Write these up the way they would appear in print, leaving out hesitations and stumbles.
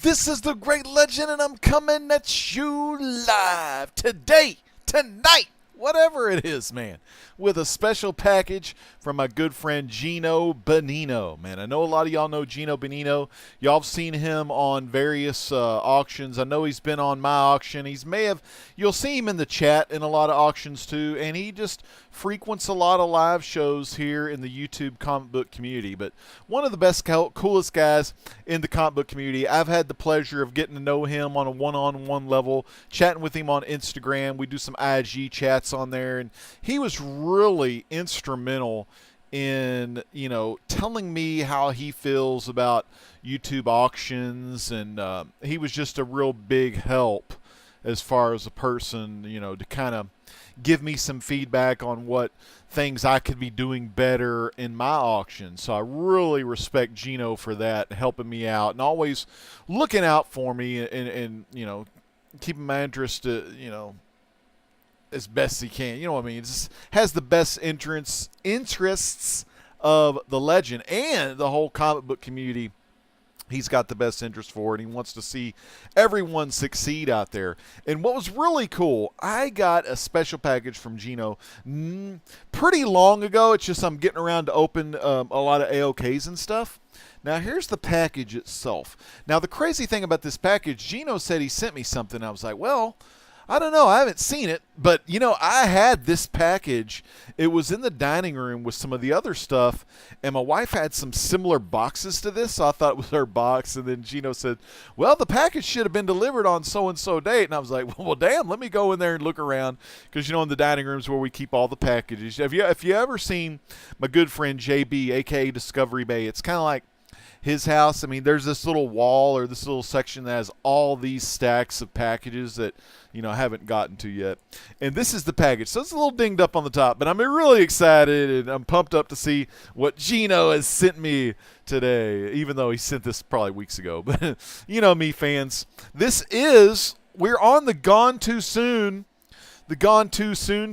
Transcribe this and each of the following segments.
This is the Great Legend, and I'm coming at you live today, tonight, whatever it is, man, with a special package from my good friend Gino Bonino. Man, I know a lot of y'all know Gino Bonino. Y'all have seen him on various auctions. I know he's been on my auction. You'll see him in the chat in a lot of auctions too, and he just frequents a lot of live shows here in the YouTube comic book community. But one of the best, coolest guys in the comic book community. I've had the pleasure of getting to know him on a one-on-one level, chatting with him on Instagram. We do some IG chats on there, and he was really instrumental in, telling me how he feels about YouTube auctions, and he was just a real big help as far as a person, to kind of give me some feedback on what things I could be doing better in my auction. So I really respect Gino for that, helping me out and always looking out for me and keeping my interest, as best he can. You know what I mean? It just has the best interests of the legend and the whole comic book community. He's got the best interest for it. He wants to see everyone succeed out there. And what was really cool, I got a special package from Gino pretty long ago. It's just I'm getting around to open a lot of AOKs and stuff. Now, here's the package itself. Now, the crazy thing about this package, Gino said he sent me something. I was like, well, I don't know. I haven't seen it. But, I had this package. It was in the dining room with some of the other stuff. And my wife had some similar boxes to this. So I thought it was her box. And then Gino said, well, the package should have been delivered on so-and-so date. And I was like, well, damn, let me go in there and look around. Because, in the dining rooms where we keep all the packages. If you ever seen my good friend JB, a.k.a. Discovery Bay, it's kind of like his house. I mean, there's this little wall or this little section that has all these stacks of packages that, I haven't gotten to yet. And this is the package. So it's a little dinged up on the top, but I'm really excited and I'm pumped up to see what Gino has sent me today, even though he sent this probably weeks ago. But me, fans. We're on the Gone Too Soon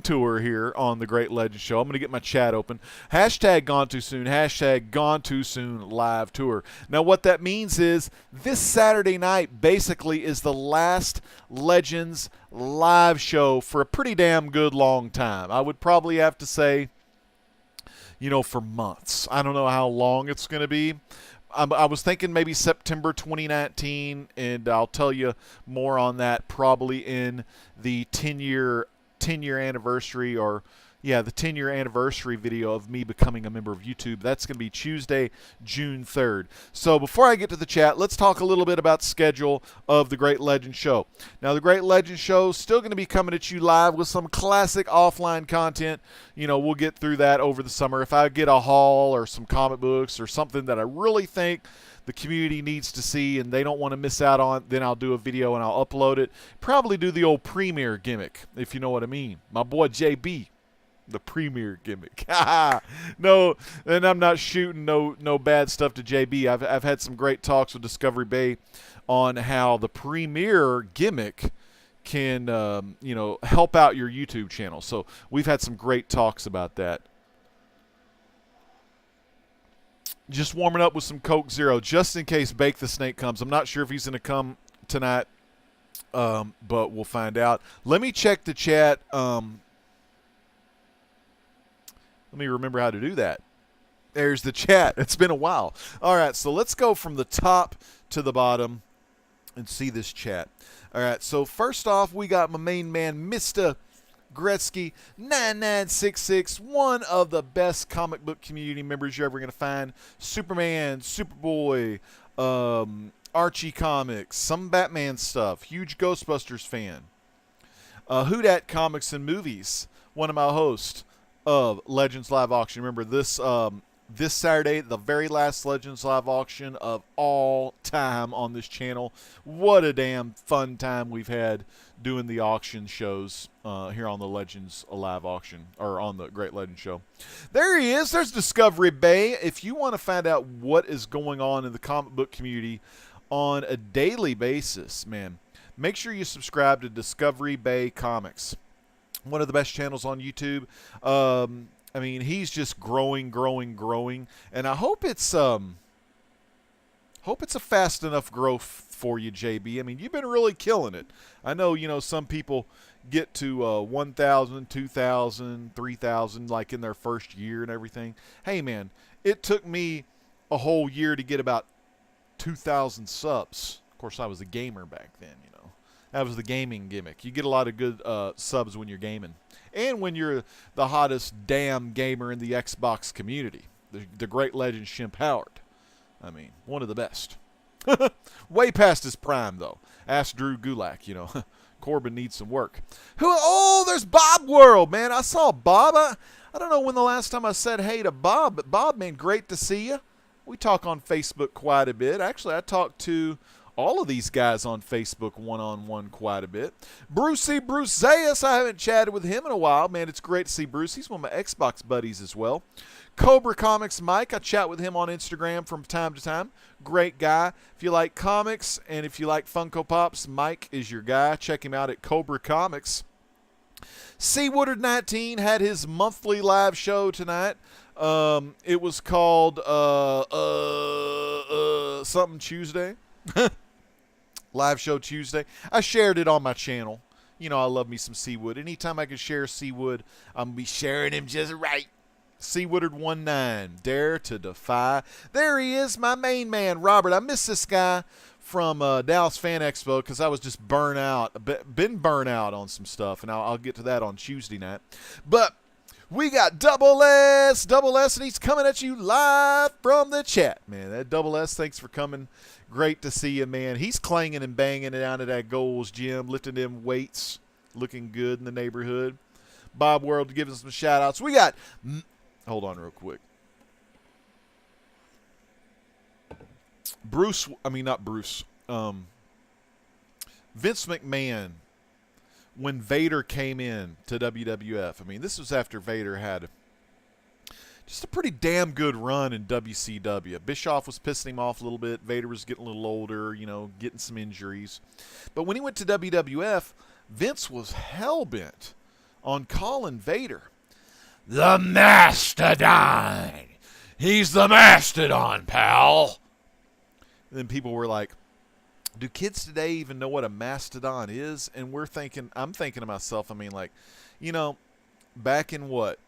tour here on the Great Legend Show. I'm going to get my chat open. Hashtag Gone Too Soon. Hashtag Gone Too Soon live tour. Now, what that means is this Saturday night basically is the last Legends live show for a pretty damn good long time. I would probably have to say, for months. I don't know how long it's going to be. I was thinking maybe September 2019, and I'll tell you more on that probably in the 10-year anniversary, or the 10-year anniversary video of me becoming a member of YouTube. That's going to be Tuesday, June 3rd. So before I get to the chat, let's talk a little bit about the schedule of the Great Legend Show. Now, the Great Legend Show is still going to be coming at you live with some classic offline content. We'll get through that over the summer. If I get a haul or some comic books or something that I really think the community needs to see and they don't want to miss out on, then I'll do a video and I'll upload it. Probably do the old premiere gimmick, if you know what I mean. My boy JB. The premiere gimmick. No, and I'm not shooting no bad stuff to JB. I've had some great talks with Discovery Bay on how the premiere gimmick can help out your YouTube channel. So we've had some great talks about that. Just warming up with some Coke Zero just in case Bake the Snake comes. I'm not sure if he's going to come tonight, but we'll find out. Let me check the chat. Let me remember how to do that. There's the chat. It's been a while. All right, so let's go from the top to the bottom and see this chat. All right, so first off, we got my main man, Mr. Gretzky 9966, one of the best comic book community members you're ever going to find. Superman, Superboy, Archie comics, some Batman stuff, huge Ghostbusters fan. Who Dat Comics and Movies, one of my hosts of Legends Live Auction. Remember, this Saturday, the very last Legends Live Auction of all time on this channel. What a damn fun time we've had doing the auction shows here on the Legends Live Auction, or on the Great Legend Show. There he is. There's Discovery Bay. If you want to find out what is going on in the comic book community on a daily basis, man, make sure you subscribe to Discovery Bay Comics. One of the best channels on YouTube. I mean, he's just growing. And I hope it's Hope it's a fast enough growth for you, JB. I mean, you've been really killing it. I know, some people get to 1,000, 2,000, 3,000 like in their first year and everything. Hey, man, it took me a whole year to get about 2,000 subs. Of course, I was a gamer back then, That was the gaming gimmick. You get a lot of good subs when you're gaming. And when you're the hottest damn gamer in the Xbox community. The great legend Shimp Howard. I mean, one of the best. Way past his prime, though. Ask Drew Gulak, Corbin needs some work. Oh, there's Bob World, man. I saw Bob. I don't know when the last time I said hey to Bob, but Bob, man, great to see you. We talk on Facebook quite a bit. Actually, I talked to all of these guys on Facebook one-on-one quite a bit. Bruce Zayas, I haven't chatted with him in a while. Man, it's great to see Bruce. He's one of my Xbox buddies as well. Cobra Comics Mike, I chat with him on Instagram from time to time. Great guy. If you like comics and if you like Funko Pops, Mike is your guy. Check him out at Cobra Comics. C. Woodard 19 had his monthly live show tonight. It was called something Tuesday. Live show Tuesday. I shared it on my channel. I love me some Seawood. Anytime I can share Seawood, I'm going to be sharing him just right. C. Woodard 19, Dare to Defy. There he is, my main man, Robert. I miss this guy from Dallas Fan Expo because I was just been burnt out on some stuff, and I'll get to that on Tuesday night. But we got Double S, and he's coming at you live from the chat, man. That Double S, thanks for coming. Great to see you, man. He's clanging and banging it down at that Goals Gym, lifting them weights, looking good in the neighborhood. Bob World giving some shout-outs. We got, hold on real quick. Vince McMahon, when Vader came in to WWF, I mean, this was after Vader had just a pretty damn good run in WCW. Bischoff was pissing him off a little bit. Vader was getting a little older, getting some injuries. But when he went to WWF, Vince was hell-bent on calling Vader the Mastodon. He's the Mastodon, pal. And then people were like, do kids today even know what a mastodon is? And I'm thinking to myself, back in what,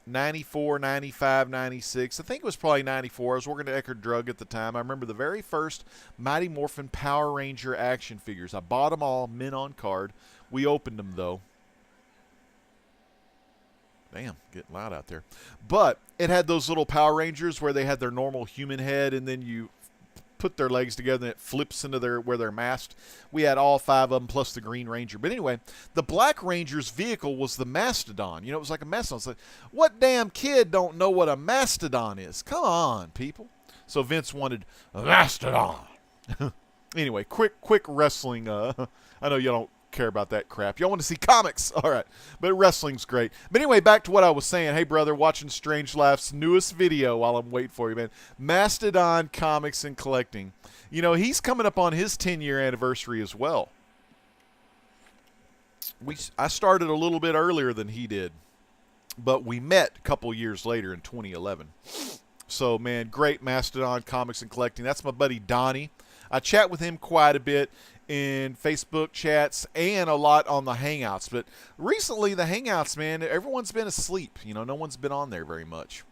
94, 95, 96, I think it was probably 94. I was working at Eckerd Drug at the time. I remember the very first Mighty Morphin Power Ranger action figures. I bought them all, mint on card. We opened them, though. Damn, getting loud out there. But it had those little Power Rangers where they had their normal human head, and then you put their legs together and it flips into where they're masked. We had all 5 of them plus the Green Ranger. But anyway, the Black Ranger's vehicle was the Mastodon. It was like a mastodon. It's like, what damn kid don't know what a Mastodon is? Come on, people. So Vince wanted a Mastodon. Anyway, quick wrestling. I know you don't care about that crap. Y'all want to see comics. All right. But wrestling's great. But anyway, back to what I was saying. Hey, brother, watching Strange Laugh's newest video while I'm waiting for you, man. Mastodon Comics and Collecting. He's coming up on his 10-year anniversary as well. I started a little bit earlier than he did, but we met a couple years later in 2011. So, man, great Mastodon Comics and Collecting. That's my buddy Donnie. I chat with him quite a bit in Facebook chats and a lot on the Hangouts. But recently, the Hangouts, man, everyone's been asleep. No one's been on there very much.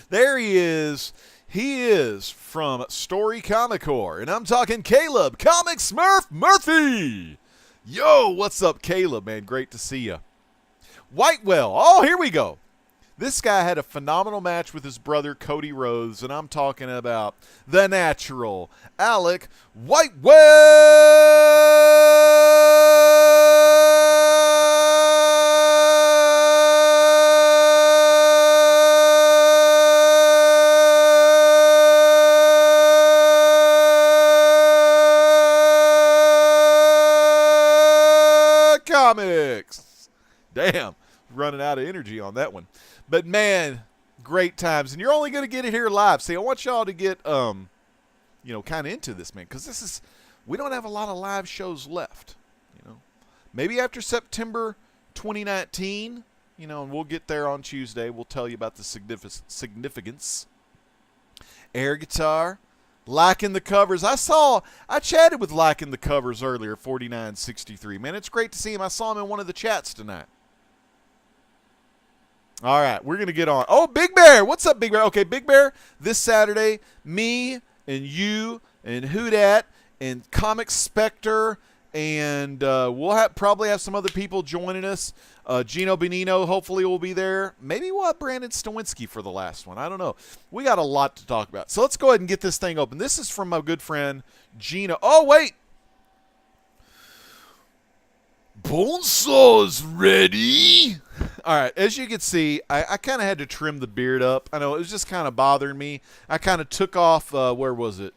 There he is. He is from Story Comic Corps, and I'm talking Caleb, Comic Smurf Murphy. Yo, what's up, Caleb, man? Great to see you. Whitewell. Oh, here we go. This guy had a phenomenal match with his brother, Cody Rhodes, and I'm talking about the natural, Alec Whitewell! Comics! Damn, running out of energy on that one. But, man, great times. And you're only going to get it here live. See, I want y'all to get, kind of into this, man. Because we don't have a lot of live shows left, Maybe after September 2019, and we'll get there on Tuesday. We'll tell you about the significance. Air guitar, Liking the covers. I chatted with Liking the Covers earlier, 4963. Man, it's great to see him. I saw him in one of the chats tonight. All right, we're going to get on. Oh, Big Bear. What's up, Big Bear? Okay, Big Bear, this Saturday, me and you and Hoodat and Comic Spectre, and we'll probably have some other people joining us. Gino Benino hopefully will be there. Maybe we'll have Brandon Stawinski for the last one. I don't know. We got a lot to talk about. So let's go ahead and get this thing open. This is from my good friend Gino. Oh, wait. Bonsaw's ready. All right, as you can see, I kind of had to trim the beard up. I know it was just kind of bothering me. I kind of took off, where was it?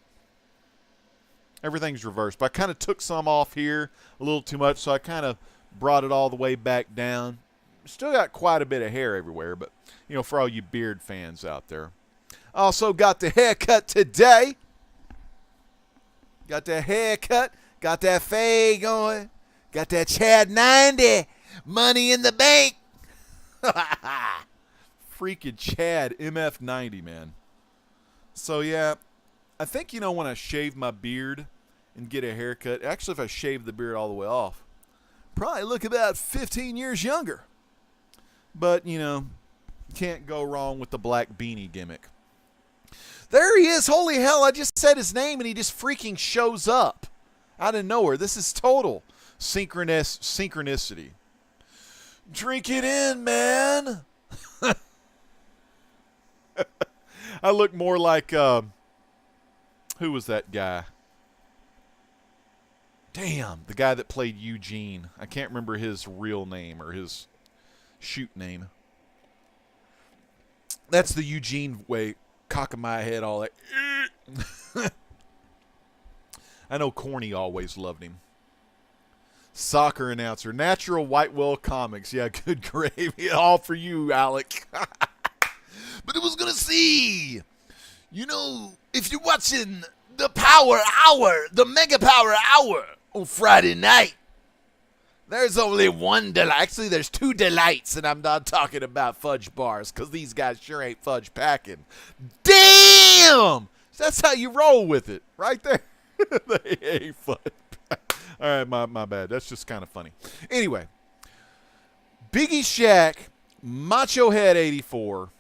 Everything's reversed, but I kind of took some off here a little too much, so I kind of brought it all the way back down. Still got quite a bit of hair everywhere, but, you know, for all you beard fans out there. Also got the haircut today. Got that haircut. Got that fade going. Got that Chad 90. Money in the bank. Freaking Chad MF 90, man. So, yeah, I think, you know, when I shave my beard and get a haircut, actually, if I shave the beard all the way off, probably look about 15 years younger. But, you know, can't go wrong with the black beanie gimmick. There he is. Holy hell, I just said his name and he just freaking shows up out of nowhere. This is total synchronicity. Drink it in, man. I look more like, who was that guy? Damn, the guy that played Eugene. I can't remember his real name or his shoot name. That's the Eugene way, cocking my head all that. I know Corny always loved him. Soccer announcer. Natural Whitewell Comics. Yeah, good gravy. All for you, Alec. But it was going to see. You know, if you're watching the Power Hour, the Mega Power Hour on Friday night, there's only one delight. Actually, there's two delights, and I'm not talking about fudge bars because these guys sure ain't fudge packing. Damn! That's how you roll with it, right there. They ain't fudge packing. All right, my bad. That's just kind of funny. Anyway, Biggie Shaq, Macho Head 84,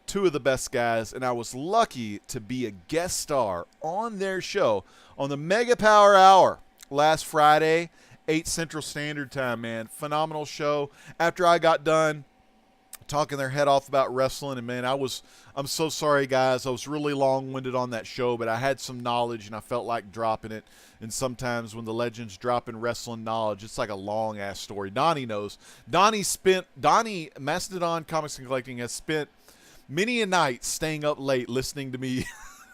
two of the best guys, and I was lucky to be a guest star on their show on the Mega Power Hour last Friday, 8 Central Standard Time, man. Phenomenal show. After I got done talking their head off about wrestling, and man, I'm so sorry, guys. I was really long-winded on that show, but I had some knowledge, and I felt like dropping it. And sometimes when the legends drop in wrestling knowledge, it's like a long-ass story. Donnie knows. Donnie, Mastodon Comics and Collecting, has spent many a night staying up late listening to me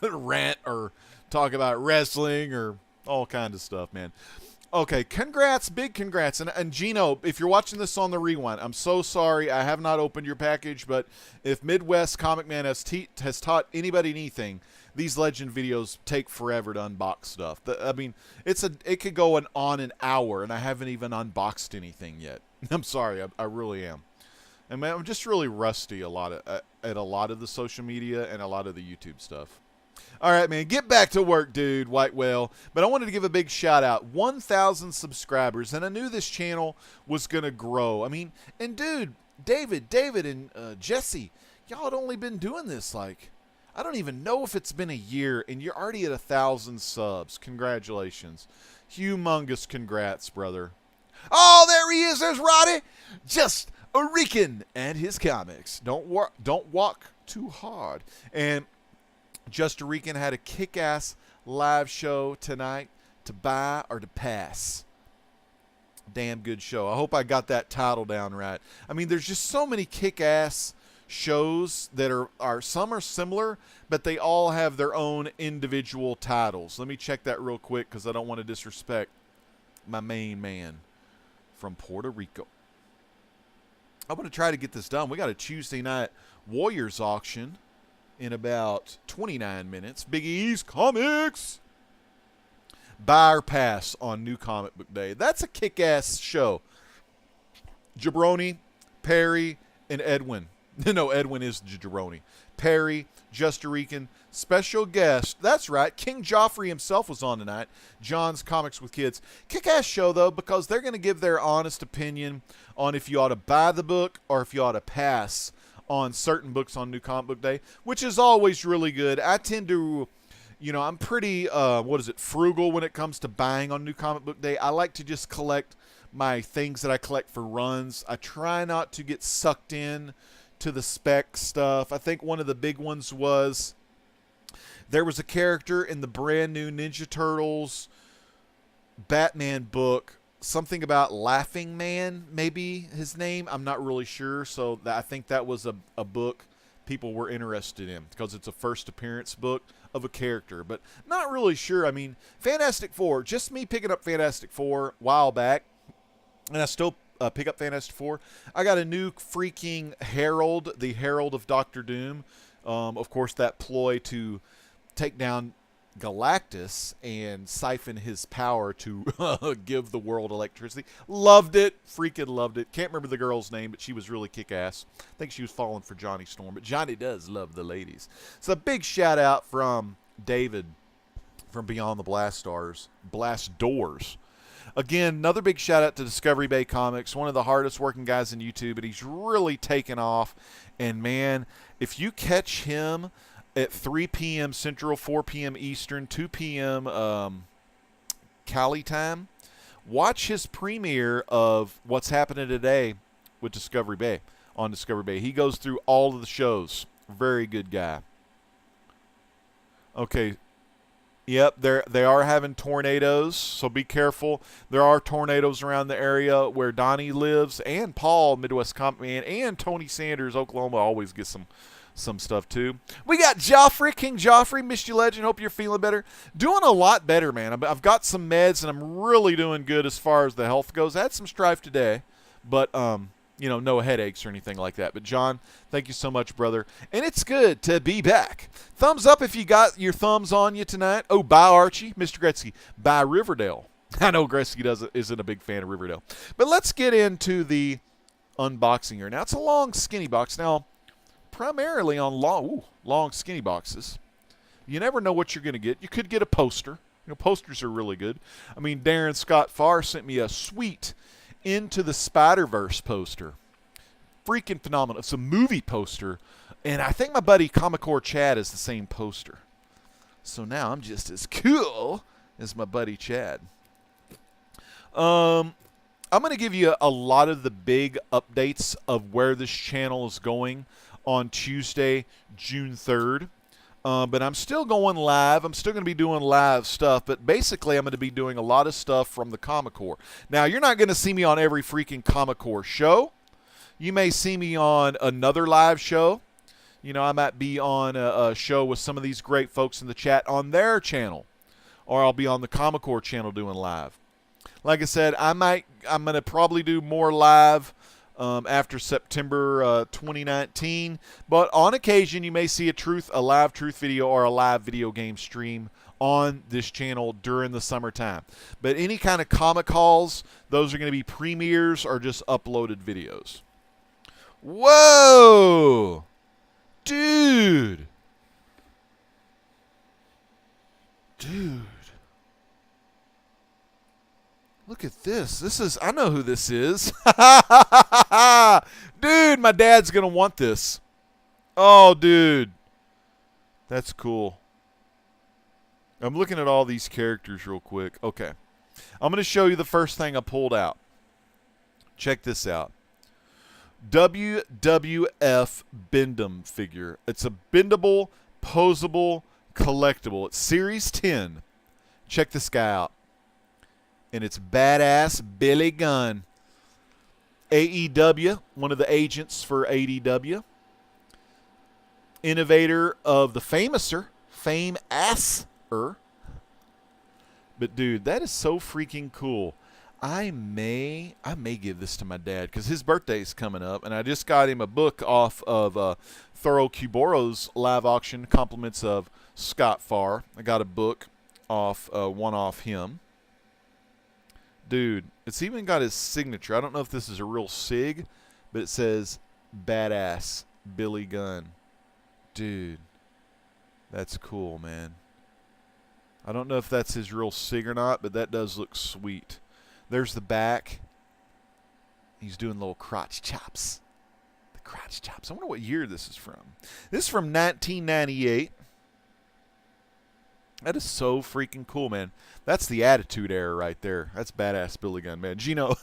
rant or talk about wrestling or all kinds of stuff, man. Okay, congrats, big congrats. And Gino, if you're watching this on the rewind, I'm so sorry I have not opened your package, but if Midwest Comic Man has taught anybody anything, these legend videos take forever to unbox stuff. I mean, it could go on an hour, and I haven't even unboxed anything yet. I'm sorry, I really am. And man, I'm just really rusty at a lot of the social media and a lot of the YouTube stuff. All right, man, get back to work, dude, White Whale. But I wanted to give a big shout out. 1,000 subscribers, and I knew this channel was going to grow. I mean, and dude, David and Jesse, y'all had only been doing this like, I don't even know if it's been a year, and you're already at 1,000 subs. Congratulations. Humongous congrats, brother. Oh, there he is. There's Roddy. Just a Rican and his comics. Don't walk too hard. And Just a Rican had a kick-ass live show tonight, to buy or to pass. Damn good show. I hope I got that title down right. I mean, there's just so many kick-ass shows that are some are similar, but they all have their own individual titles. Let me check that real quick because I don't want to disrespect my main man from Puerto Rico. I'm going to try to get this done. We got a Tuesday night Warriors auction in about 29 minutes. Big E's Comics. Buy or pass on New Comic Book Day. That's a kick-ass show. Jabroni, Perry, and Edwin. No, Edwin is Jabroni. Perry, Just a Rican, Special guest. That's right. King Joffrey himself was on tonight. John's Comics with Kids. Kick-ass show, though, because they're going to give their honest opinion on if you ought to buy the book or if you ought to pass on certain books on New Comic Book Day, which is always really good. I tend to, I'm pretty, frugal when it comes to buying on New Comic Book Day. I like to just collect my things that I collect for runs. I try not to get sucked in to the spec stuff. I think one of the big ones was there was a character in the brand new Ninja Turtles Batman book, something about Laughing Man, maybe his name. I'm not really sure. So I think that was a book people were interested in because it's a first appearance book of a character, but not really sure. I mean, Fantastic Four, just me picking up Fantastic Four a while back, and I still pick up Fantastic Four. I got a new freaking Herald, the Herald of Doctor Doom. Of course, that ploy to take down Galactus and siphon his power to give the world electricity. Loved it. Freaking loved it. Can't remember the girl's name, but she was really kick-ass. I think she was falling for Johnny Storm, but Johnny does love the ladies. So a big shout out from David from Beyond the Blast Doors. Again, another big shout out to Discovery Bay Comics, one of the hardest working guys in YouTube, but he's really taken off. And man, if you catch him at 3 p.m. Central, 4 p.m. Eastern, 2 p.m. Cali time, watch his premiere of What's Happening Today with Discovery Bay on Discovery Bay. He goes through all of the shows. Very good guy. Okay. Yep, they are having tornadoes, so be careful. There are tornadoes around the area where Donnie lives, and Paul, Midwest Comic Man, and Tony Sanders, Oklahoma, always get some stuff too. We got Joffrey, King Joffrey, missed you legend. Hope you're feeling better. Doing a lot better, man. I've got some meds, and I'm really doing good as far as the health goes. I had some strife today, but no headaches or anything like that. But John, thank you so much, brother. And it's good to be back. Thumbs up if you got your thumbs on you tonight. Oh, bye, Archie. Mr. Gretzky, bye, Riverdale. I know Gretzky isn't a big fan of Riverdale. But let's get into the unboxing here. Now, it's a long, skinny box. Now, primarily on long, skinny boxes, you never know what you're going to get. You could get a poster. Posters are really good. I mean, Darren Scott Farr sent me a sweet Into the Spider-Verse poster. Freaking phenomenal. It's a movie poster, and I think my buddy Comicore Chad is the same poster. So now I'm just as cool as my buddy Chad. I'm going to give you a lot of the big updates of where this channel is going on Tuesday, June 3rd. But I'm still going live. I'm still going to be doing live stuff. But basically, I'm going to be doing a lot of stuff from the Comicore. Now, you're not going to see me on every freaking Comicore show. You may see me on another live show. I might be on a show with some of these great folks in the chat on their channel. Or I'll be on the Comicore channel doing live. Like I said, I'm going to probably do more live after September 2019. But on occasion, you may see a live truth video or a live video game stream on this channel during the summertime. But any kind of comic hauls, those are going to be premieres or just uploaded videos. Whoa! Dude! Look at this. I know who this is. Dude, my dad's going to want this. Oh, dude. That's cool. I'm looking at all these characters real quick. Okay. I'm going to show you the first thing I pulled out. Check this out. WWF Bendham figure. It's a bendable, posable, collectible. It's Series 10. Check this guy out. And it's badass Billy Gunn. AEW, one of the agents for ADW. Innovator of the Famouser. Fame-asser. But dude, that is so freaking cool. I may give this to my dad because his birthday's coming up, and I just got him a book off of Thorough Kuboro's live auction, compliments of Scott Farr. I got a book off one off him. Dude, it's even got his signature. I don't know if this is a real sig, but it says badass Billy Gunn. Dude. That's cool, man. I don't know if that's his real sig or not, but that does look sweet. There's the back. He's doing little crotch chops. The crotch chops. I wonder what year this is from. This is from 1998. That is so freaking cool, man. That's the Attitude Era right there. That's badass Billy Gunn, man. Gino,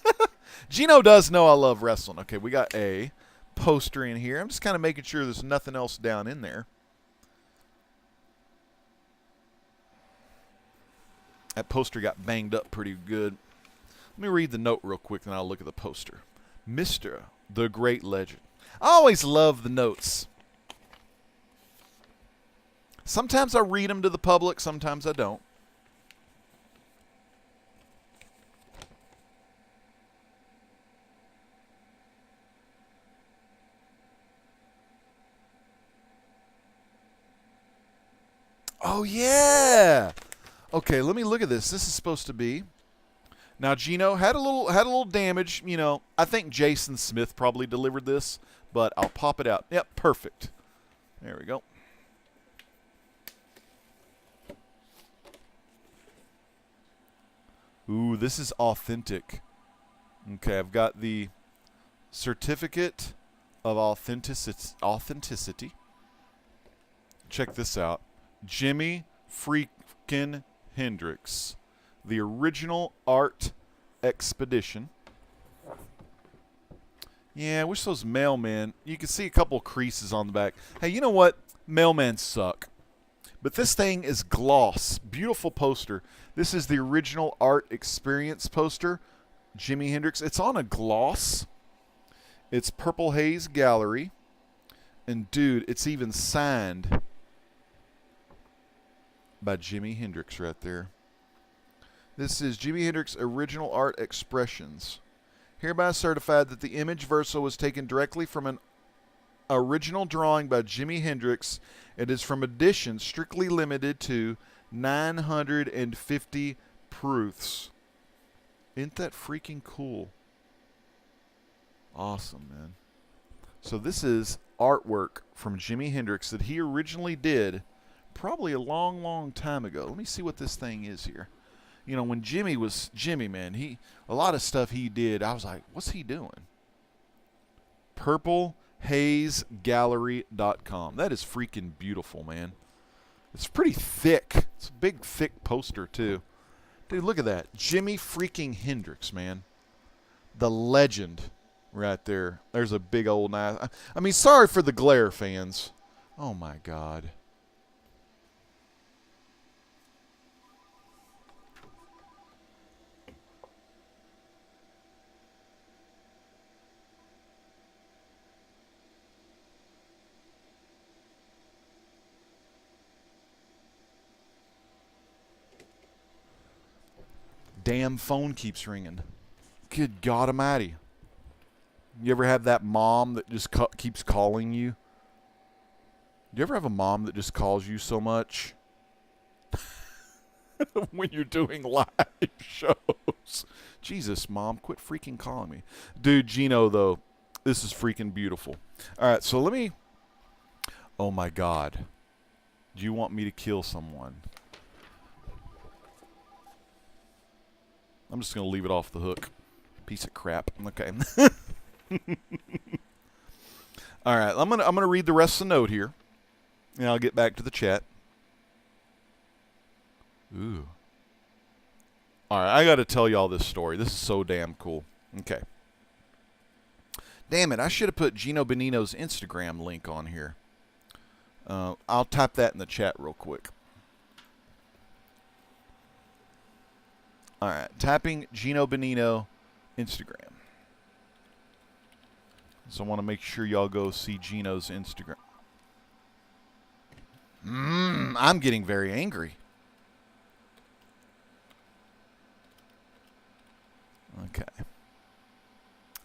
Gino does know I love wrestling. Okay, we got a poster in here. I'm just kind of making sure there's nothing else down in there. That poster got banged up pretty good. Let me read the note real quick, then I'll look at the poster. Mr. the Great Legend. I always love the notes. Sometimes I read them to the public, sometimes I don't. Oh, yeah. Okay, let me look at this. This is supposed to be. Now, Gino had a little damage. You know, I think Jason Smith probably delivered this, but I'll pop it out. Yep, perfect. There we go. Ooh, this is authentic. Okay, I've got the certificate of authenticity. Check this out. Jimi freaking Hendrix. The original art expedition. Yeah, I wish those mailmen, you can see a couple creases on the back. Hey, you know what? Mailmen suck. But this thing is gloss. Beautiful poster. This is the original art experience poster. Jimi Hendrix. It's on a gloss. It's Purple Haze Gallery. And dude, it's even signed by Jimi Hendrix right there. This is Jimi Hendrix Original Art Expressions. Hereby certified that the image verso was taken directly from an original drawing by Jimi Hendrix. It is from edition strictly limited to 950 proofs. Isn't that freaking cool? Awesome, man. So this is artwork from Jimi Hendrix that he originally did probably a long, long time ago. Let me see what this thing is here. You know, when Jimmy was Jimmy, man, a lot of stuff he did, I was like, what's he doing? PurpleHazeGallery.com. That is freaking beautiful, man. It's pretty thick. It's a big, thick poster, too. Dude, look at that. Jimi freaking Hendrix, man. The legend right there. There's a big old knife. I mean, sorry for the glare, fans. Oh, my God. Damn phone keeps ringing. Good God Almighty. You ever have that mom that just keeps calling you? Do you ever have a mom that just calls you so much when you're doing live shows? Jesus, Mom, quit freaking calling me. Dude, Gino, though, this is freaking beautiful. All right, so let me... Oh, my God. Do you want me to kill someone? I'm just going to leave it off the hook. Piece of crap. Okay. All right, I'm gonna read the rest of the note here, and I'll get back to the chat. Ooh. All right, I got to tell y'all this story. This is so damn cool. Okay. Damn it, I should have put Gino Bonino's Instagram link on here. I'll type that in the chat real quick. All right, tapping Gino Bonino Instagram. So I want to make sure y'all go see Gino's Instagram. I'm getting very angry. Okay.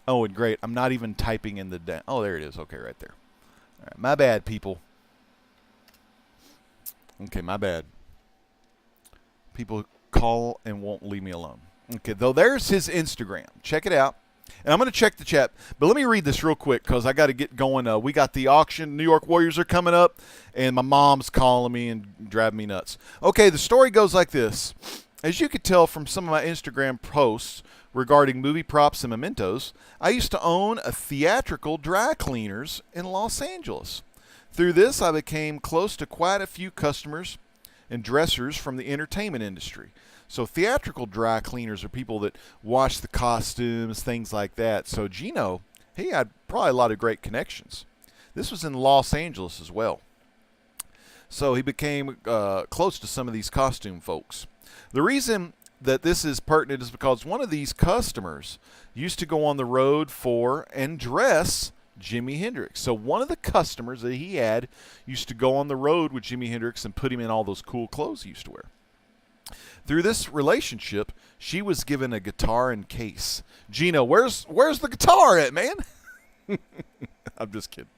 Oh, and great. I'm not even typing in the... Oh, there it is. Okay, right there. All right, my bad, people. Okay, my bad. People call and won't leave me alone. Okay, though there's his Instagram. Check it out. And I'm going to check the chat, but let me read this real quick because I got to get going. We got the auction. New York Warriors are coming up, and my mom's calling me and driving me nuts. Okay, the story goes like this. As you could tell from some of my Instagram posts regarding movie props and mementos, I used to own a theatrical dry cleaners in Los Angeles. Through this, I became close to quite a few customers and dressers from the entertainment industry. So theatrical dry cleaners are people that wash the costumes, things like that. So Gino, he had probably a lot of great connections. This was in Los Angeles as well. So he became close to some of these costume folks. The reason that this is pertinent is because one of these customers used to go on the road for and dress Jimi Hendrix. So one of the customers that he had used to go on the road with Jimi Hendrix and put him in all those cool clothes he used to wear. Through this relationship, she was given a guitar and case. Gino, where's the guitar at, man? I'm just kidding.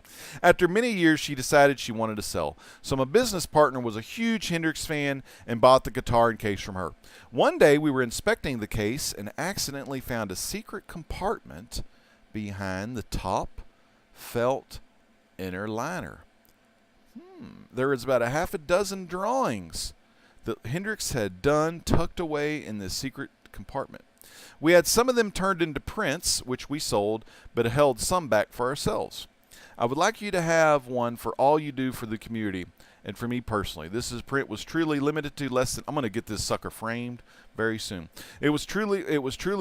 After many years, she decided she wanted to sell. So my business partner was a huge Hendrix fan and bought the guitar and case from her. One day, we were inspecting the case and accidentally found a secret compartment behind the top felt inner liner. There was about a half a dozen drawings that Hendrix had done tucked away in this secret compartment. We had some of them turned into prints, which we sold, but held some back for ourselves. I would like you to have one for all you do for the community and for me personally. This print was truly limited to less than, I'm going to get this sucker framed very soon. It was truly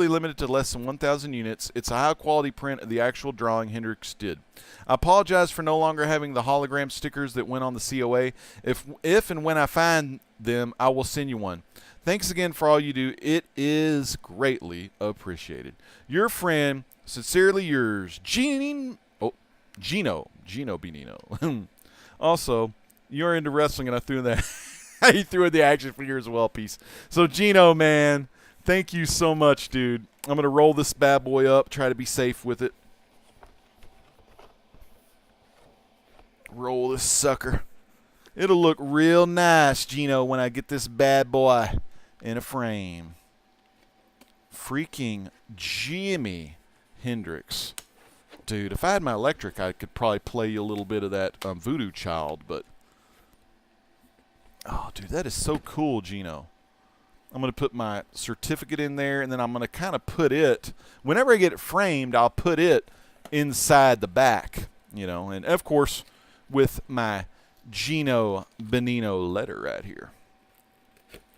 limited to less than 1,000 units. It's a high quality print of the actual drawing Hendrix did. I apologize for no longer having the hologram stickers that went on the COA. If and when I find them, I will send you one. Thanks again for all you do. It is greatly appreciated. Your friend, sincerely yours, Gino Benino. Also, you're into wrestling, and I threw in that. He threw in the action figure as well piece. So, Gino, man, thank you so much, dude. I'm going to roll this bad boy up, try to be safe with it. Roll this sucker. It'll look real nice, Gino, when I get this bad boy in a frame. Freaking Jimi Hendrix. Dude, if I had my electric, I could probably play you a little bit of that Voodoo Child, but oh, dude, that is so cool, Gino. I'm going to put my certificate in there, and then I'm going to kind of put it, whenever I get it framed, I'll put it inside the back, you know, and of course, with my Gino Benino letter right here.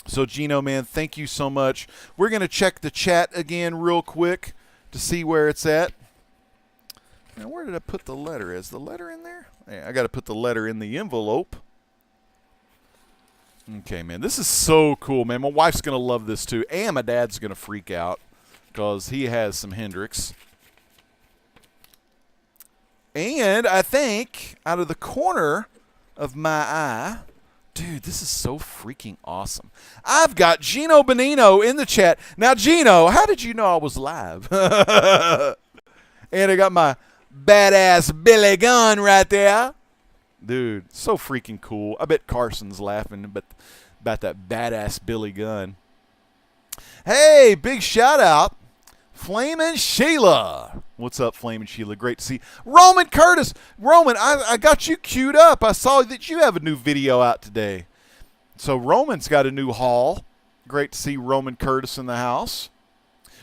So, Gino, man, thank you so much. We're going to check the chat again real quick to see where it's at. Now, where did I put the letter? Is the letter in there? Yeah, I got to put the letter in the envelope. Okay, man, this is so cool, man. My wife's going to love this, too. And my dad's going to freak out because he has some Hendrix. And I think out of the corner of my eye, dude, this is so freaking awesome. I've got Gino Benino in the chat. Now, Gino, how did you know I was live? And I got my badass Billy Gunn right there. Dude, so freaking cool. I bet Carson's laughing about that badass Billy Gunn. Hey, big shout out, Flamin' Sheila. What's up, Flamin' Sheila? Great to see. Roman Curtis. Roman, I got you queued up. I saw that you have a new video out today. So Roman's got a new haul. Great to see Roman Curtis in the house.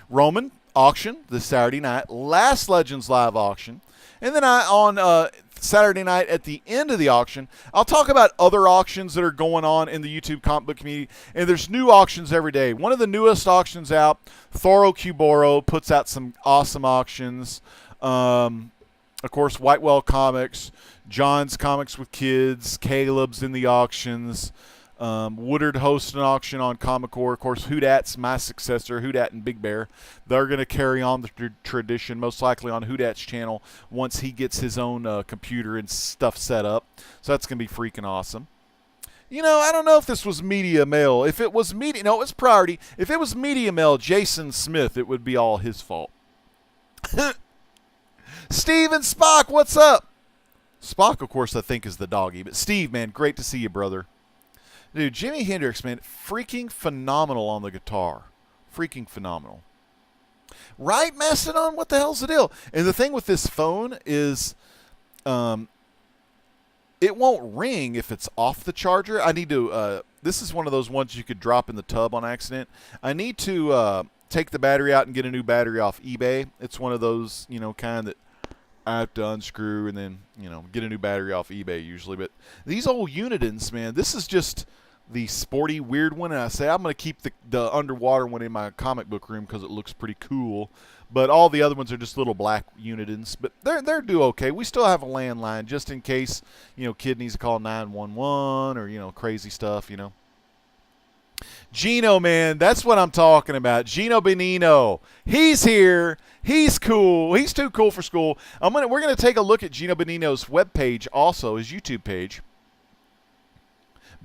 Roman, auction this Saturday night. Last Legends Live auction. And then on Saturday night at the end of the auction, I'll talk about other auctions that are going on in the YouTube comic book community. And there's new auctions every day. One of the newest auctions out, Thoro Cuboro puts out some awesome auctions. Of course, Whitewell Comics, John's Comics with Kids, Caleb's in the auctions. Woodard hosts an auction on Comic Core. Of course, Houdat's my successor, Houdat and Big Bear. They're going to carry on the tradition, most likely on Houdat's channel, once he gets his own computer and stuff set up. So that's going to be freaking awesome. You know, I don't know if this was Media Mail. If it was Media, no, it was Priority. If it was Media Mail, Jason Smith, it would be all his fault. Steve and Spock, what's up? Spock, of course, I think is the doggy. But Steve, man, great to see you, brother. Dude, Jimi Hendrix, man, freaking phenomenal on the guitar. Freaking phenomenal. Right, Mastodon? What the hell's the deal? And the thing with this phone is, it won't ring if it's off the charger. I need to, this is one of those ones you could drop in the tub on accident. I need to take the battery out and get a new battery off eBay. It's one of those, kind that I have to unscrew and then, get a new battery off eBay usually. But these old Unitons, man, this is just the sporty, weird one. And I say I'm going to keep the underwater one in my comic book room because it looks pretty cool. But all the other ones are just little black Unitons. But they're do okay. We still have a landline just in case, kid needs to call 911 or, crazy stuff, Gino, man, that's what I'm talking about. Gino Benino. He's here. He's cool. He's too cool for school. We're gonna take a look at Gino Benino's webpage, also his YouTube page.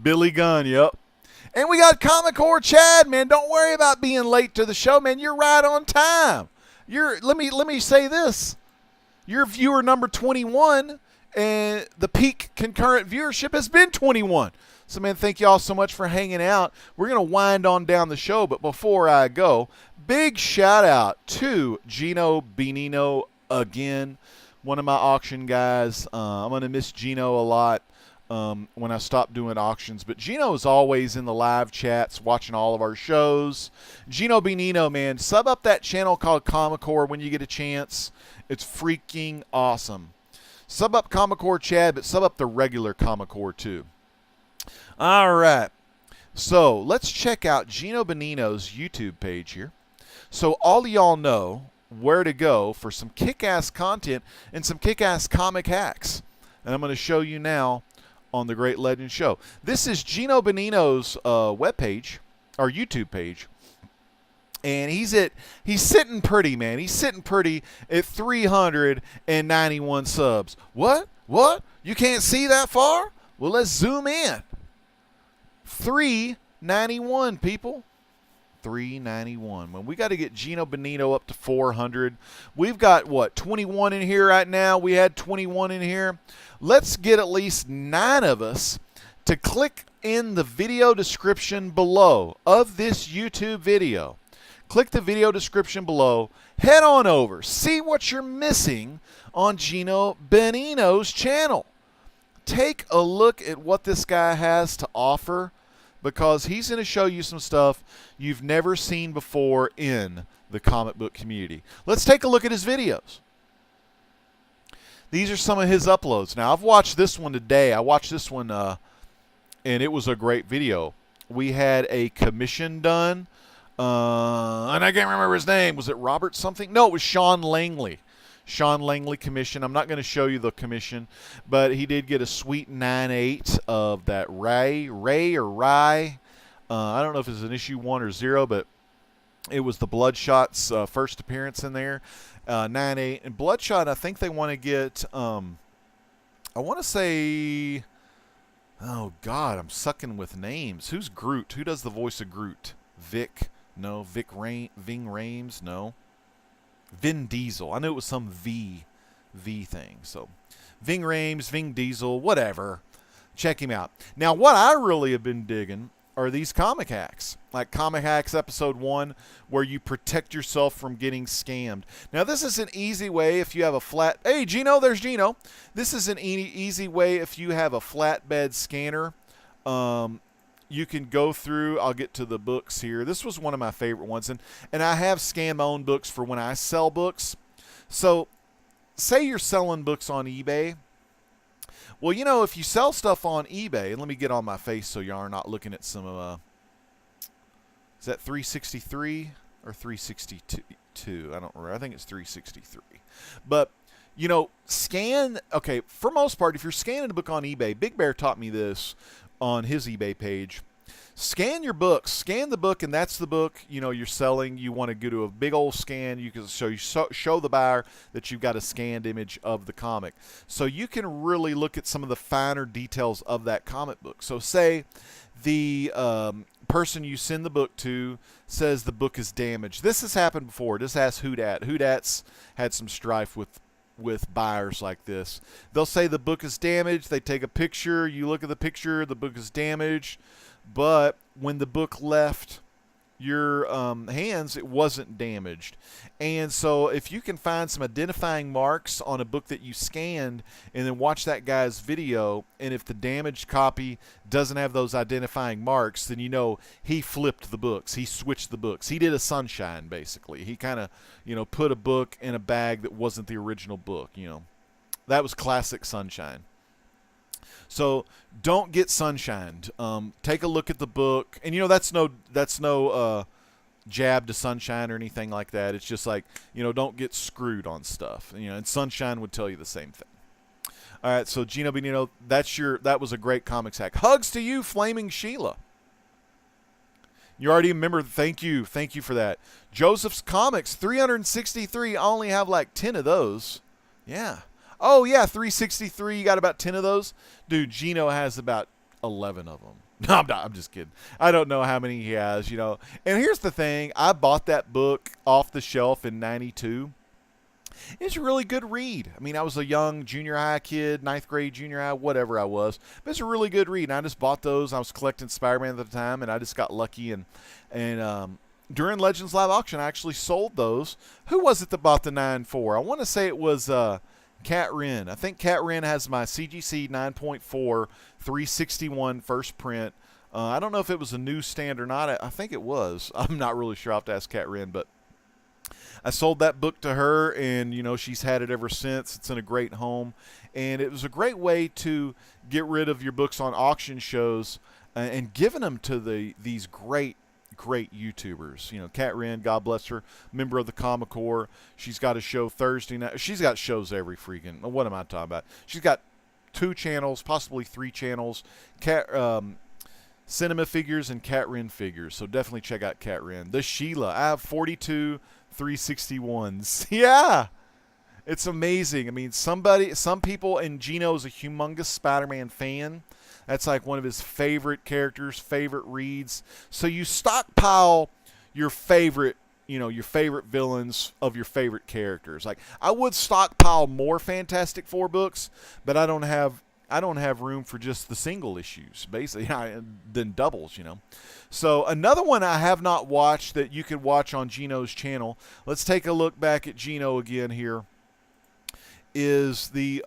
Billy Gunn, yep. And we got Comic Core Chad, man. Don't worry about being late to the show, man. You're right on time. Let me say this. You're viewer number 21, and the peak concurrent viewership has been 21. So, man, thank you all so much for hanging out. We're going to wind on down the show, but before I go, big shout-out to Gino Benino again, one of my auction guys. I'm going to miss Gino a lot when I stop doing auctions. But Gino is always in the live chats, watching all of our shows. Gino Benino, man, sub up that channel called Comic Core when you get a chance. It's freaking awesome. Sub up Comic Core Chad, but sub up the regular Comic Core too. All right, so let's check out Gino Benino's YouTube page here. So all of y'all know where to go for some kick-ass content and some kick-ass comic hacks. And I'm going to show you now on the Great Legend Show. This is Gino Benino's webpage, or YouTube page. And he's sitting pretty, man. He's sitting pretty at 391 subs. What? You can't see that far? Well, let's zoom in. 391, people. 391. When we got to get Gino Benino up to 400. We've got, 21 in here right now. We had 21 in here. Let's get at least 9 of us to click in the video description below of this YouTube video. Click the video description below. Head on over. See what you're missing on Gino Benino's channel. Take a look at what this guy has to offer, because he's going to show you some stuff you've never seen before in the comic book community. Let's take a look at his videos. These are some of his uploads. Now, I've watched this one today. I watched this one, and it was a great video. We had a commission done, and I can't remember his name. Was it Robert something? No, it was Sean Langley. Sean Langley commission. I'm not going to show you the commission, but he did get a sweet 9.8 of that Ray. I don't know if it's an issue 1 or 0, but it was the Bloodshot's first appearance in there. 9.8. And Bloodshot, I think they want to get, I want to say, oh, God, I'm sucking with names. Who's Groot? Who does the voice of Groot? Vic? No. Ving Rhames? No. Vin Diesel. I knew it was some V thing. So, Ving Rhames, Vin Diesel, whatever. Check him out. Now, what I really have been digging are these comic hacks. Like Comic Hacks Episode 1, where you protect yourself from getting scammed. Now, this is an easy way if you have a flat... Hey, Gino, there's Gino. This is an easy way if you have a flatbed scanner. You can go through, I'll get to the books here. This was one of my favorite ones. And I have scanned my own books for when I sell books. So, say you're selling books on eBay. Well, if you sell stuff on eBay, and let me get on my face so y'all are not looking at some, is that 363 or 362? I don't remember. I think it's 363. But, scan, okay, for most part, if you're scanning a book on eBay, Big Bear taught me this on his eBay page. Scan your books. Scan the book, and that's the book you're selling. You want to go to a big old scan. You can show the buyer that you've got a scanned image of the comic, so you can really look at some of the finer details of that comic book. So say the person you send the book to says the book is damaged. This has happened before. Just ask Houdat. Houdat's had some strife with buyers like this. They'll say the book is damaged. They take a picture. You look at the picture. The book is damaged. But when the book left your hands, it wasn't damaged. And so if you can find some identifying marks on a book that you scanned and then watch that guy's video, and if the damaged copy doesn't have those identifying marks, then you know he flipped the books. He switched the books. He did a sunshine, basically. He kind of, put a book in a bag that wasn't the original book. That was classic sunshine. So don't get sunshined. Take a look at the book, and that's no jab to sunshine or anything like that. It's just like don't get screwed on stuff. And sunshine would tell you the same thing. All right, so Gino Benino, that was a great comics hack. Hugs to you, Flaming Sheila. You already remember. Thank you for that. Joseph's Comics 363. I only have like 10 of those. Yeah. Oh, yeah, 363. You got about 10 of those? Dude, Gino has about 11 of them. No, I'm just kidding. I don't know how many he has, And here's the thing. I bought that book off the shelf in 92. It's a really good read. I mean, I was a young junior high kid, 9th grade, junior high, whatever I was. But it's a really good read. And I just bought those. I was collecting Spider-Man at the time, and I just got lucky. And during Legends Live Auction, I actually sold those. Who was it that bought the 9.4? I want to say it was Cat Wren. I think Cat Wren has my CGC 9.4 361 first print. I don't know if it was a newsstand or not. I think it was. I'm not really sure. I'll have to ask Cat Wren, but I sold that book to her, and she's had it ever since. It's in a great home, and it was a great way to get rid of your books on auction shows and giving them to these great YouTubers. Cat Wren, God bless her, member of the Comic Corps. She's got a show Thursday night. She's got shows every freaking. What am I talking about? She's got 2 channels, possibly 3 channels. Cinema Figures and Cat Wren Figures. So definitely check out Cat Wren. The Sheila. I have 42 361s. Yeah. It's amazing. I mean, some people, and Gino's a humongous Spider-Man fan. That's like one of his favorite characters, favorite reads. So you stockpile your favorite villains of your favorite characters. Like, I would stockpile more Fantastic Four books, but I don't have room for just the single issues, basically, than doubles, So another one I have not watched that you could watch on Gino's channel. Let's take a look back at Gino again here. Is the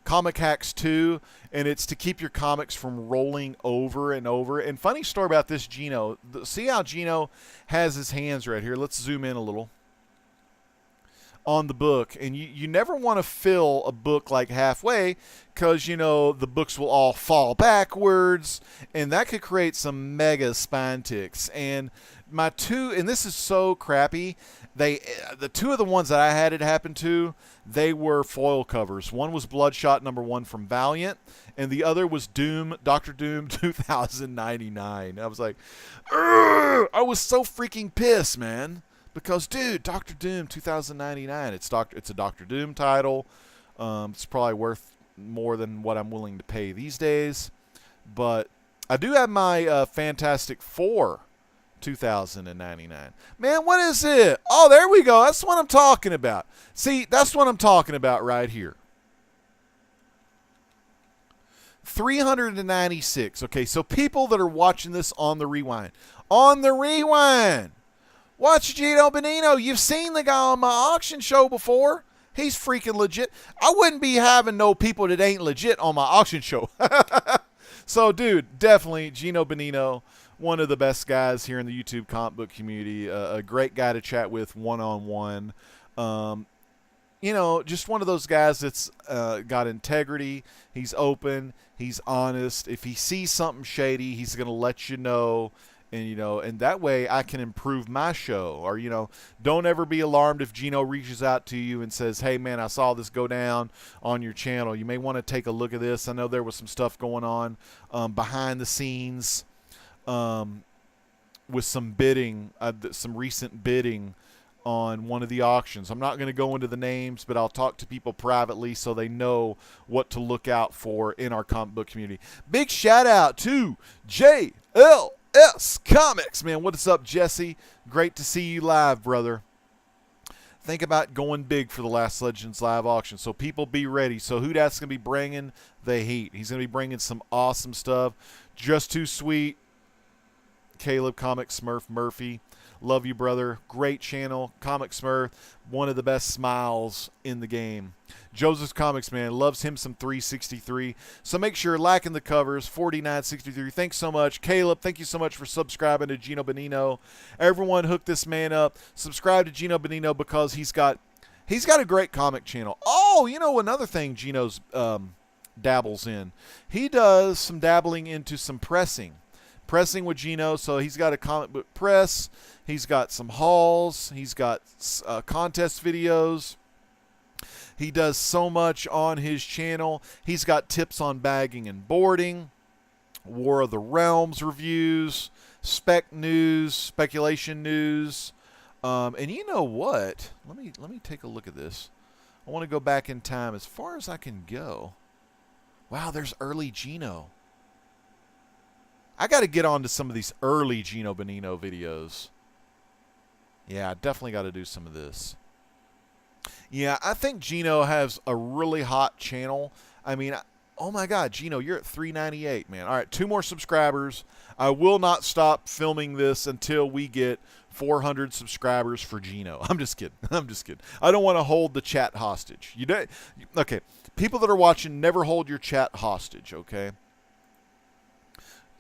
Comic Hacks 2, and it's to keep your comics from rolling over and over. And funny story about this Gino. See how Gino has his hands right here? Let's zoom in a little on the book. And you never want to fill a book like halfway, because, the books will all fall backwards, and that could create some mega spine ticks. And my 2, and this is so crappy, the 2 of the ones that I had it happen to, they were foil covers. One was Bloodshot #1 from Valiant, and the other was Dr. Doom 2099. I was like, I was so freaking pissed, man. Because, dude, Dr. Doom 2099, it's a Dr. Doom title. It's probably worth more than what I'm willing to pay these days. But I do have my Fantastic Four 2099. Man, what is it? Oh, there we go. That's what I'm talking about. See, that's what I'm talking about right here. 396. Okay, so people that are watching this on the rewind. Watch Gino Benino. You've seen the guy on my auction show before. He's freaking legit. I wouldn't be having no people that ain't legit on my auction show. So, dude, definitely Gino Benino, one of the best guys here in the YouTube comic book community. A great guy to chat with one-on-one. Just one of those guys that's got integrity. He's open. He's honest. If he sees something shady, he's going to let you know. And that way I can improve my show. Or, don't ever be alarmed if Gino reaches out to you and says, hey, man, I saw this go down on your channel. You may want to take a look at this. I know there was some stuff going on behind the scenes with some bidding, some recent bidding on one of the auctions. I'm not going to go into the names, but I'll talk to people privately so they know what to look out for in our comic book community. Big shout out to JLS Comics, man. What's up, Jesse? Great to see you live, brother. Think about going big for the last Legends Live auction. So people be ready. So who that's going to be bringing the heat? He's going to be bringing some awesome stuff. Just Too Sweet. Caleb, Comic Smurf Murphy. Love you, brother. Great channel. Comic Smurf, one of the best smiles in the game. Joseph's Comics, man, loves him some 363. So make sure, liking the covers, 4963. Thanks so much. Caleb, thank you so much for subscribing to Gino Bonino. Everyone hook this man up. Subscribe to Gino Bonino because he's got a great comic channel. Oh, you know, another thing Gino's dabbles in. He does some dabbling into some pressing with Gino. So he's got a comic book press. He's got some hauls. He's got contest videos. He does so much on his channel. He's got tips on bagging and boarding, War of the Realms reviews, spec news, speculation news. And you know what? Let me take a look at this. I want to go back in time as far as I can go. Wow, there's early Gino. I got to get on to some of these early Gino Bonino videos. Yeah, I definitely got to do some of this. Yeah, I think Gino has a really hot channel. I mean, oh my God, Gino, you're at 398, man. All right, 2 more subscribers. I will not stop filming this until we get 400 subscribers for Gino. I'm just kidding. I'm just kidding. I don't want to hold the chat hostage. Okay, people that are watching, never hold your chat hostage, okay?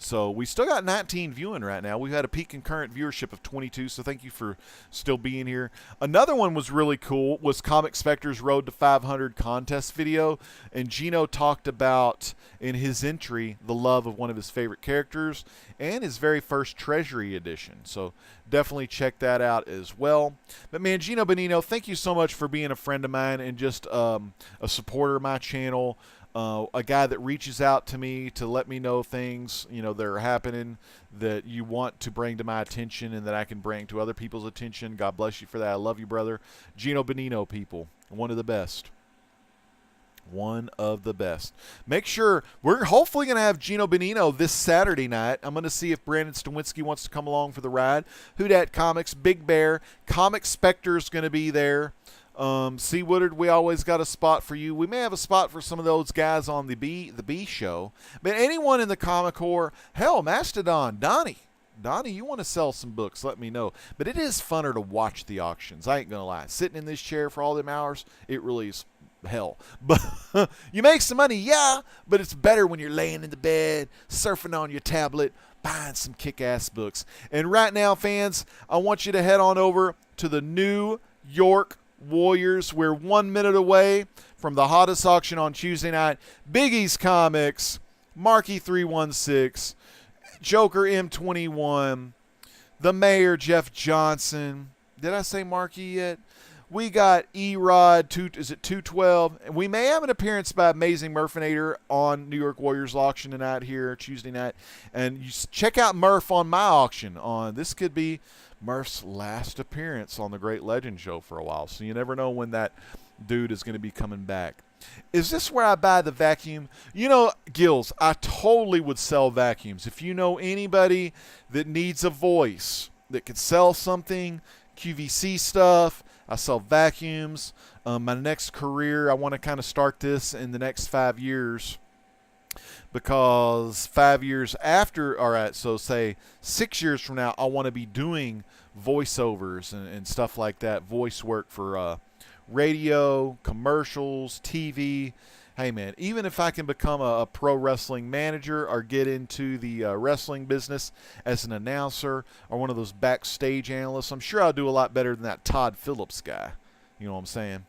So we still got 19 viewing right now. We've had a peak concurrent viewership of 22, so thank you for still being here. Another one was really cool, was Comic Spectre's Road to 500 contest video, and Gino talked about, in his entry, the love of one of his favorite characters and his very first Treasury edition. So definitely check that out as well. But man, Gino Bonino, thank you so much for being a friend of mine and just a supporter of my channel. A guy that reaches out to me to let me know things, you know, that are happening that you want to bring to my attention and that I can bring to other people's attention. God bless you for that. I love you, brother. Gino Bonino, people. One of the best. One of the best. Make sure, we're hopefully going to have Gino Bonino this Saturday night. I'm going to see if Brandon Stawinski wants to come along for the ride. Who Dat Comics, Big Bear, Comic Spectre's going to be there. C. Woodard, we always got a spot for you. We may have a spot for some of those guys on the B show. But anyone in the Comic Corps, hell, Mastodon, Donnie, you want to sell some books, let me know. But it is funner to watch the auctions. I ain't going to lie. Sitting in this chair for all them hours, it really is hell. But you make some money, yeah, but it's better when you're laying in the bed, surfing on your tablet, buying some kick-ass books. And right now, fans, I want you to head on over to the New York Warriors. We're 1 minute away from the hottest auction on Tuesday night. Big East Comics, Marky 316, Joker M21, the Mayor Jeff Johnson. Did I say Marky yet? We got E-Rod, is it 212? And we may have an appearance by Amazing Murfinator on New York Warriors auction tonight here Tuesday night. And you check out Murph on my auction. This could be Murph's last appearance on the Great Legend Show for a while. So you never know when that dude is going to be coming back. Is this where I buy the vacuum? You know, Gills, I totally would sell vacuums. If you know anybody that needs a voice that could sell something, QVC stuff, I sell vacuums. My next career, I want to kind of start this in the next 5 years. Because 5 years after, all right, so say 6 years from now, I want to be doing voiceovers and stuff like that, voice work for radio, commercials, TV. Hey, man, even if I can become a pro wrestling manager or get into the wrestling business as an announcer or one of those backstage analysts, I'm sure I'll do a lot better than that Todd Phillips guy. You know what I'm saying?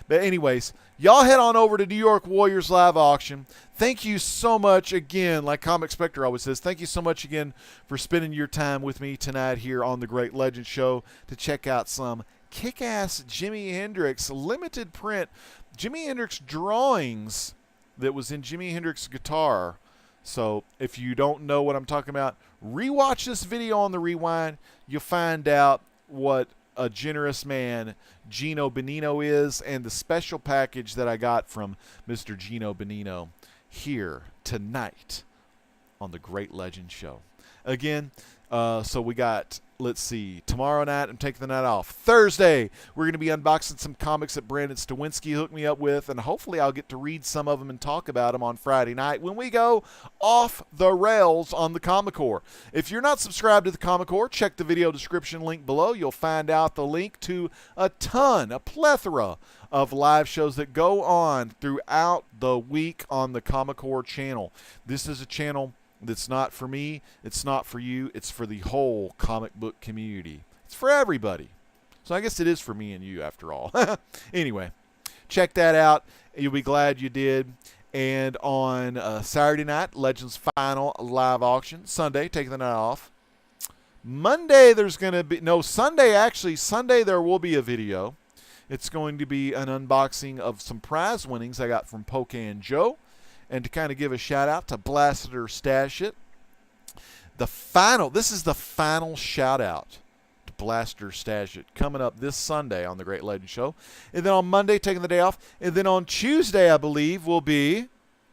But anyways, y'all head on over to New York Warriors live auction. Thank you so much again, like Comic Spectre always says, thank you so much again for spending your time with me tonight here on the Great Legend Show to check out some kick-ass Jimi Hendrix limited print Jimi Hendrix drawings that was in Jimi Hendrix guitar. So if you don't know what I'm talking about, rewatch this video on the rewind. You'll find out what a generous man Gino Bonino is and the special package that I got from Mr. Gino Bonino here tonight on the Great Legend Show. again. So we got, let's see, tomorrow night I'm taking the night off. Thursday we're going to be unboxing some comics that Brandon Stawinski hooked me up with, and hopefully I'll get to read some of them and talk about them on Friday night when we go off the rails on the Comic Core. If you're not subscribed to the Comic Core, check the video description link below. You'll find out the link to a plethora of live shows that go on throughout the week on the Comic Core channel. This is a channel that's not for me, it's not for you, it's for the whole comic book community. It's for everybody. So I guess it is for me and you after all. Anyway, check that out. You'll be glad you did. And on Saturday night, Legends Final live auction. Sunday, taking the night off. Monday, there's going to be, no, Sunday there will be a video. It's going to be an unboxing of some prize winnings I got from Pocan Joe. And to kind of give a shout out to Blasted or Stash It. This is the final shout out to Blasted or Stash It, coming up this Sunday on the Great Legend Show. And then on Monday, taking the day off. And then on Tuesday, I believe, will be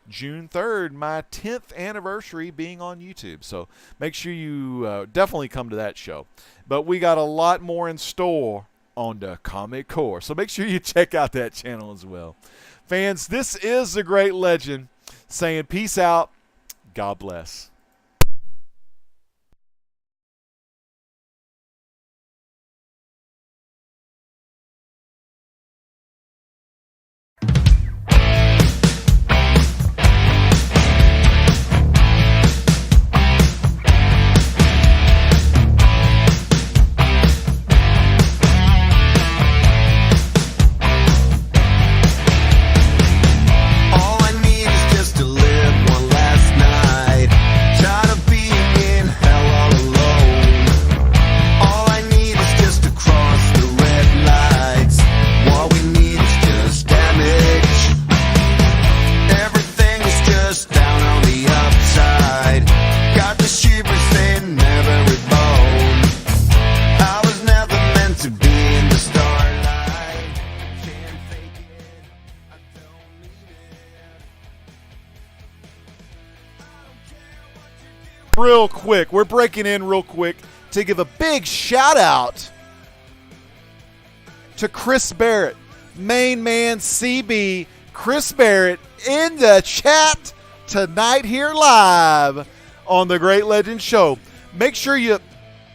June 3rd, my 10th anniversary being on YouTube. So make sure you definitely come to that show. But we got a lot more in store on the Comic Core. So make sure you check out that channel as well. Fans, this is the Great Legend saying peace out. God bless. Real quick, we're breaking in real quick to give a big shout out to Chris Barrett, main man CB. Chris Barrett in the chat tonight here live on the Great Legend Show. Make sure you,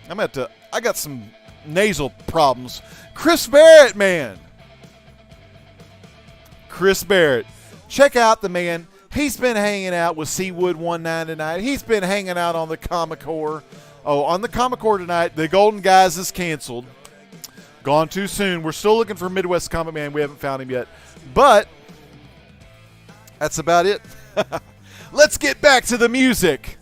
I got some nasal problems. Chris Barrett, man. Chris Barrett. Check out the man. He's been hanging out with Seawood 19 tonight. He's been hanging out on the Comic Core. Oh, on the Comic Core tonight, the Golden Guys is canceled. Gone too soon. We're still looking for Midwest Comic Man. We haven't found him yet. But that's about it. Let's get back to the music.